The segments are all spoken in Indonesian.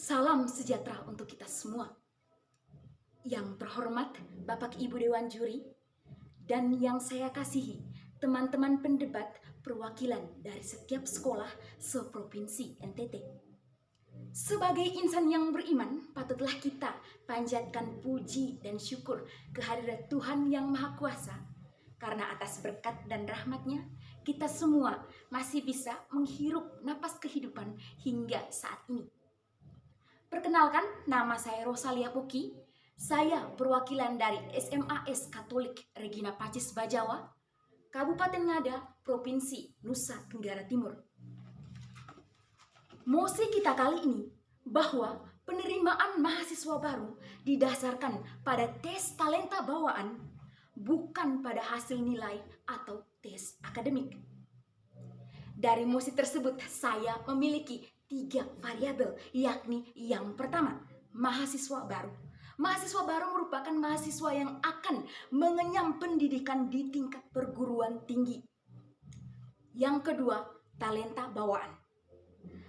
Salam sejahtera untuk kita semua. Yang terhormat Bapak Ibu Dewan Juri dan yang saya kasihi teman-teman pendebat perwakilan dari setiap sekolah seprovinsi NTT. Sebagai insan yang beriman, patutlah kita panjatkan puji dan syukur kehadirat Tuhan yang Maha Kuasa. Karena atas berkat dan rahmat-Nya, kita semua masih bisa menghirup napas kehidupan hingga saat ini. Perkenalkan, nama saya Rosalia Puki. Saya perwakilan dari SMAS Katolik Regina Pacis Bajawa, Kabupaten Ngada, Provinsi Nusa Tenggara Timur. Mosi kita kali ini bahwa penerimaan mahasiswa baru didasarkan pada tes talenta bawaan, bukan pada hasil nilai atau tes akademik. Dari mosi tersebut saya memiliki 3 variabel, yakni yang pertama, mahasiswa baru. Mahasiswa baru merupakan mahasiswa yang akan mengenyam pendidikan di tingkat perguruan tinggi. Yang kedua, talenta bawaan.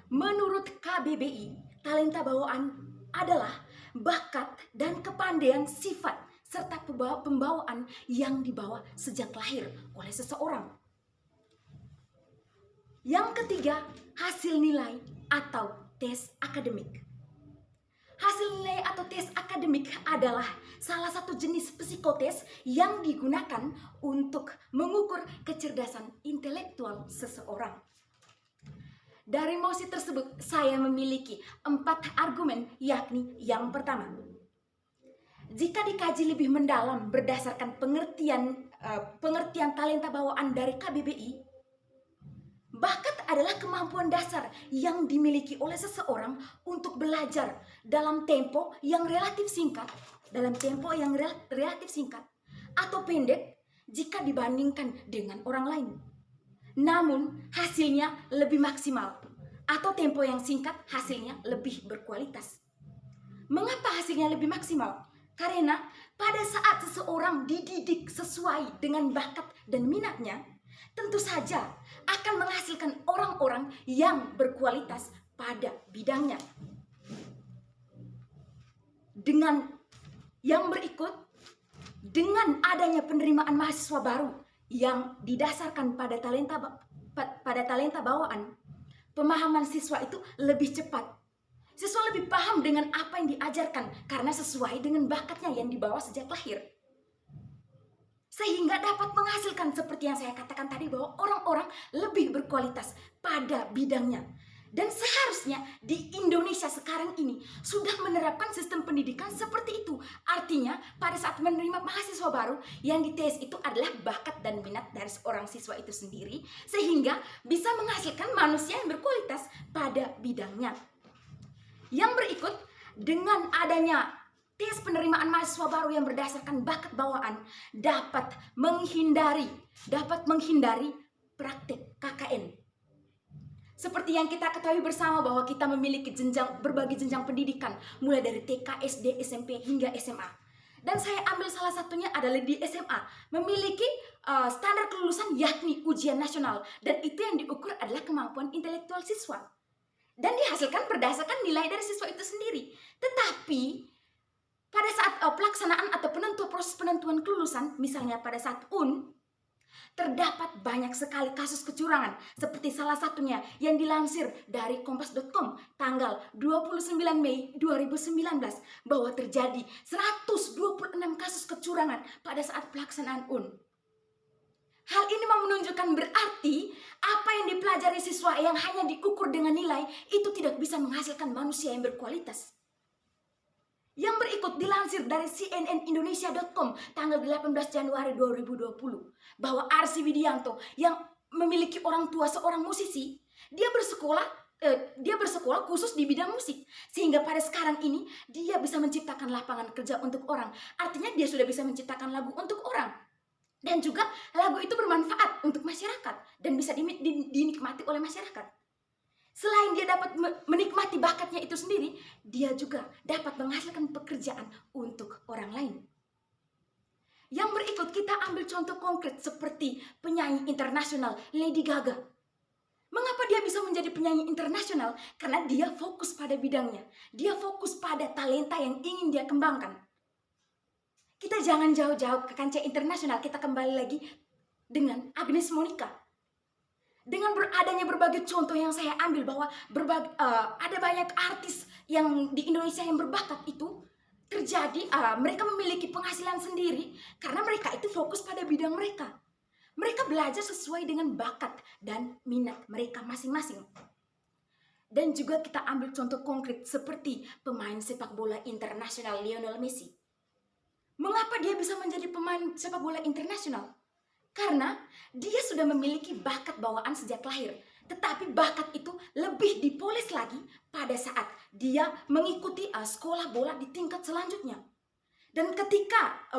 Menurut KBBI, talenta bawaan adalah bakat dan kepandaian sifat serta pembawaan yang dibawa sejak lahir oleh seseorang. Yang ketiga, hasil nilai atau tes akademik. Hasil nilai atau tes akademik adalah salah satu jenis psikotes yang digunakan untuk mengukur kecerdasan intelektual seseorang. Dari mosi tersebut, saya memiliki 4 argumen, yakni yang pertama. Jika dikaji lebih mendalam berdasarkan pengertian talenta bawaan dari KBBI, bakat adalah kemampuan dasar yang dimiliki oleh seseorang untuk belajar dalam tempo yang relatif singkat, atau pendek jika dibandingkan dengan orang lain. Namun hasilnya lebih maksimal, atau tempo yang singkat hasilnya lebih berkualitas. Mengapa hasilnya lebih maksimal? Karena pada saat seseorang dididik sesuai dengan bakat dan minatnya, tentu saja akan menghasilkan orang-orang yang berkualitas pada bidangnya. Dengan yang berikut, dengan adanya penerimaan mahasiswa baru yang didasarkan pada talenta bawaan, pemahaman siswa itu lebih cepat. Siswa lebih paham dengan apa yang diajarkan karena sesuai dengan bakatnya yang dibawa sejak lahir. Sehingga dapat menghasilkan seperti yang saya katakan tadi, bahwa orang-orang lebih berkualitas pada bidangnya. Dan seharusnya di Indonesia sekarang ini sudah menerapkan sistem pendidikan seperti itu. Artinya pada saat menerima mahasiswa baru, yang dites itu adalah bakat dan minat dari seorang siswa itu sendiri, sehingga bisa menghasilkan manusia yang berkualitas pada bidangnya. Yang berikut, dengan adanya tes penerimaan mahasiswa baru yang berdasarkan bakat bawaan dapat menghindari praktik KKN. Seperti yang kita ketahui bersama bahwa kita memiliki berbagai jenjang pendidikan, mulai dari TK, SD, SMP hingga SMA. Dan saya ambil salah satunya adalah di SMA, memiliki standar kelulusan yakni ujian nasional, dan itu yang diukur adalah kemampuan intelektual siswa. Dan dihasilkan berdasarkan nilai dari siswa itu sendiri. Tetapi pada saat pelaksanaan atau proses penentuan kelulusan, misalnya pada saat UN, terdapat banyak sekali kasus kecurangan. Seperti salah satunya yang dilansir dari kompas.com tanggal 29 Mei 2019, bahwa terjadi 126 kasus kecurangan pada saat pelaksanaan UN. Hal ini menunjukkan berarti apa yang dipelajari siswa yang hanya diukur dengan nilai itu tidak bisa menghasilkan manusia yang berkualitas. Yang berikut dilansir dari cnnindonesia.com tanggal 18 Januari 2020, bahwa Arsy Widianto yang memiliki orang tua seorang musisi, dia bersekolah khusus di bidang musik, sehingga pada sekarang ini dia bisa menciptakan lapangan kerja untuk orang. Artinya dia sudah bisa menciptakan lagu untuk orang. Dan juga lagu itu bermanfaat untuk masyarakat dan bisa dinikmati oleh masyarakat. Selain dia dapat menikmati bakatnya itu sendiri, dia juga dapat menghasilkan pekerjaan untuk orang lain. Yang berikut kita ambil contoh konkret seperti penyanyi internasional Lady Gaga. Mengapa dia bisa menjadi penyanyi internasional? Karena dia fokus pada bidangnya. Dia fokus pada talenta yang ingin dia kembangkan. Kita jangan jauh-jauh ke kancah internasional, kita kembali lagi dengan Agnes Monica. Dengan adanya berbagai contoh yang saya ambil bahwa ada banyak artis yang di Indonesia yang berbakat itu terjadi, mereka memiliki penghasilan sendiri karena mereka itu fokus pada bidang mereka. Mereka belajar sesuai dengan bakat dan minat mereka masing-masing. Dan juga kita ambil contoh konkret seperti pemain sepak bola internasional Lionel Messi. Mengapa dia bisa menjadi pemain sepak bola internasional? Karena dia sudah memiliki bakat bawaan sejak lahir. Tetapi bakat itu lebih dipoles lagi pada saat dia mengikuti sekolah bola di tingkat selanjutnya. Dan ketika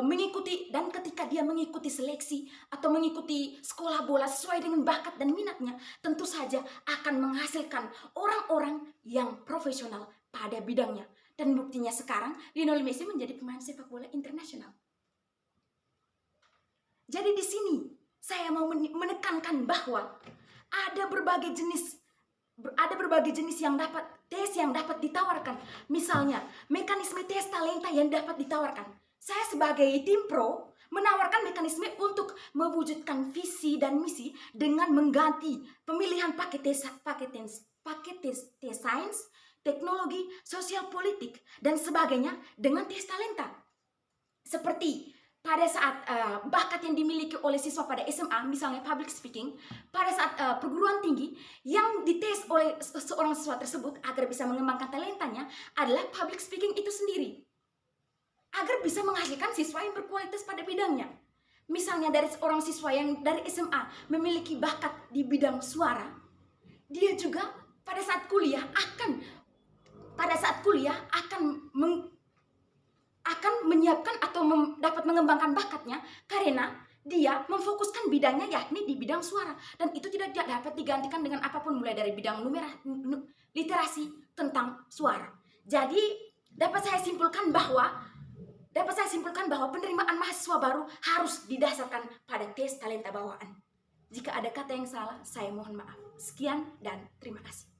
dia mengikuti seleksi atau mengikuti sekolah bola sesuai dengan bakat dan minatnya, tentu saja akan menghasilkan orang-orang yang profesional pada bidangnya. Dan buktinya sekarang Lionel Messi menjadi pemain sepak bola internasional. Jadi di sini saya mau menekankan bahwa ada berbagai jenis yang dapat ditawarkan. Misalnya, mekanisme tes talenta yang dapat ditawarkan. Saya sebagai tim pro menawarkan mekanisme untuk mewujudkan visi dan misi dengan mengganti pemilihan paket tes sains, teknologi, sosial politik, dan sebagainya dengan tes talenta. Seperti pada saat bakat yang dimiliki oleh siswa pada SMA, misalnya public speaking, pada saat perguruan tinggi yang dites oleh seorang siswa tersebut agar bisa mengembangkan talentanya adalah public speaking itu sendiri. Agar bisa menghasilkan siswa yang berkualitas pada bidangnya. Misalnya dari seorang siswa yang dari SMA memiliki bakat di bidang suara, dia juga pada saat kuliah akan menyiapkan atau dapat mengembangkan bakatnya karena dia memfokuskan bidangnya yakni di bidang suara, dan itu tidak dapat digantikan dengan apapun mulai dari bidang literasi tentang suara. Jadi dapat saya simpulkan bahwa penerimaan mahasiswa baru harus didasarkan pada tes talenta bawaan. Jika ada kata yang salah, saya mohon maaf. Sekian dan terima kasih.